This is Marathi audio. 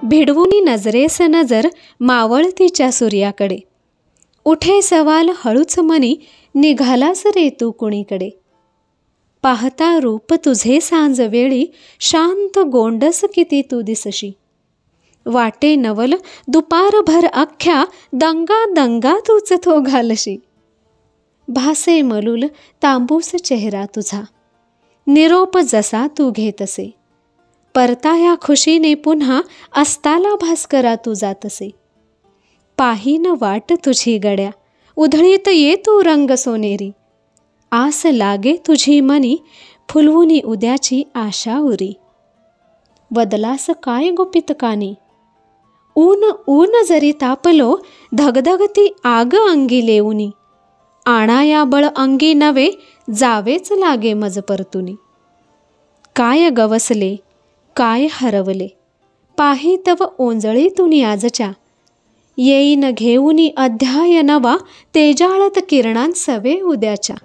भिडवुनी नजरेस नजर मावळतीच्या सूर्याकडे. उठे सवाल हळूच मनी, निघालास रे तू कुणीकडे. पाहता रूप तुझे सांजवेळी, शांत गोंडस किती तू दिसशी. वाटे नवल दुपारभर अख्ख्या, दंगा दंगा तूच तो घालशी. भासे मलूल तांबूस चेहरा तुझा, निरोप जसा तू घेतसे. परताया खुशीने पुन्हा अस्ताला भास्करा तू जातसे. पाहीन वाट तुझी गड्या, उधळीत ये तू रंग सोनेरी. आस लागे तुझी मनी, फुलवुनी उद्याची आशा उरी. वदलास काय गुपित कानी, ऊन ऊन जरी तापलो, धगधगती आग अंगी लेऊनी. आणाया बळ अंगी नवे, जावेच लागे मज परतुनी. काय गवसले काय हरवले, पाही तव ओंजळीतुनी आजच्या. येईन घेऊनी अध्याय नवा, तेजाळत किरणांसवे उद्याच्या.